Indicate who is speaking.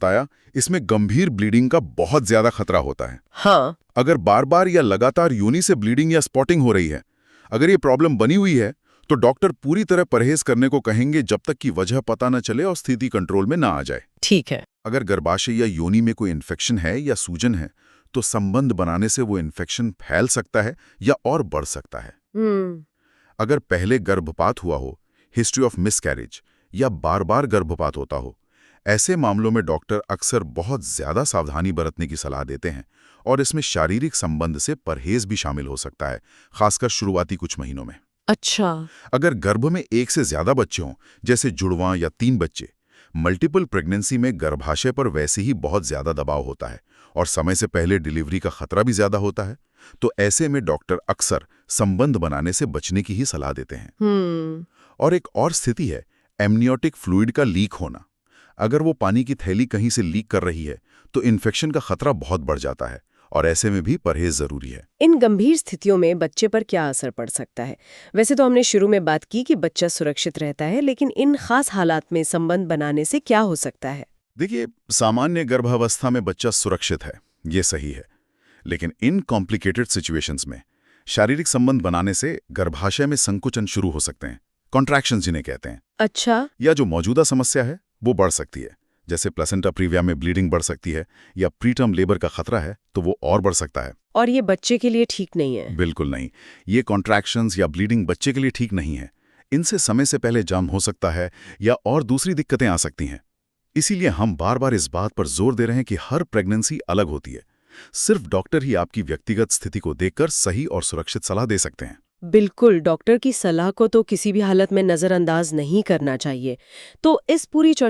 Speaker 1: बताया, इसमें गंभीर ब्लीडिंग का बहुत ज्यादा खतरा होता है।
Speaker 2: हाँ।
Speaker 1: अगर बार बार या लगातार योनि से ब्लीडिंग या स्पॉटिंग हो रही है, अगर ये प्रॉब्लम बनी हुई है, तो डॉक्टर पूरी तरह परहेज करने को कहेंगे जब तक कि वजह पता न चले और स्थिति कंट्रोल में ना आ जाए।
Speaker 2: ठीक है।
Speaker 1: अगर गर्भाशय या योनि में कोई इन्फेक्शन है या सूजन है, तो संबंध बनाने से वो इन्फेक्शन फैल सकता है या और बढ़ सकता है। अगर पहले गर्भपात हुआ हो, हिस्ट्री ऑफ मिसकैरेज या बार बार गर्भपात होता हो, ऐसे मामलों में डॉक्टर अक्सर बहुत ज्यादा सावधानी बरतने की सलाह देते हैं और इसमें शारीरिक संबंध से परहेज भी शामिल हो सकता है, खासकर शुरुआती कुछ महीनों में।
Speaker 2: अच्छा।
Speaker 1: अगर गर्भ में एक से ज्यादा बच्चे हों, जैसे जुड़वां या 3 बच्चे, मल्टीपल प्रेगनेंसी में गर्भाशय पर वैसे ही बहुत ज्यादा दबाव होता है और समय से पहले डिलीवरी का खतरा भी ज्यादा होता है, तो ऐसे में डॉक्टर अक्सर संबंध बनाने से बचने की ही सलाह देते हैं। और एक और स्थिति है एमनियोटिक फ्लूइड का लीक होना। अगर वो पानी की थैली कहीं से लीक कर रही है, तो इन्फेक्शन का खतरा बहुत बढ़ जाता है और ऐसे में भी परहेज जरूरी है।
Speaker 2: इन गंभीर स्थितियों में बच्चे पर क्या असर पड़ सकता है? वैसे तो हमने शुरू में बात की कि बच्चा सुरक्षित रहता है, लेकिन इन खास हालात में संबंध बनाने से क्या हो सकता है?
Speaker 1: देखिए, सामान्य गर्भावस्था में बच्चा सुरक्षित है, ये सही है, लेकिन इन कॉम्प्लिकेटेड सिचुएशंस में शारीरिक संबंध बनाने से गर्भाशय में संकुचन शुरू हो सकते हैं, कॉन्ट्रैक्शंस जिन्हें कहते हैं।
Speaker 2: अच्छा।
Speaker 1: या जो मौजूदा समस्या है वो बढ़ सकती है, जैसे प्लेसेंटा प्रीविया में ब्लीडिंग बढ़ सकती है या प्रीटर्म लेबर का खतरा है तो वो और बढ़ सकता है।
Speaker 2: और ये बच्चे के लिए ठीक नहीं है?
Speaker 1: बिल्कुल नहीं, ये कॉन्ट्रैक्शंस या ब्लीडिंग बच्चे के लिए ठीक नहीं है। इनसे समय से पहले जन्म हो सकता है या और दूसरी दिक्कतें आ सकती हैं। इसीलिए हम बार बार इस बात पर जोर दे रहे हैं कि हर प्रेगनेंसी अलग होती है। सिर्फ डॉक्टर ही आपकी व्यक्तिगत स्थिति को देखकर सही और सुरक्षित सलाह दे सकते हैं।
Speaker 2: बिल्कुल, डॉक्टर की सलाह को तो किसी भी हालत में नज़रअंदाज नहीं करना चाहिए। तो इस पूरी चर्चा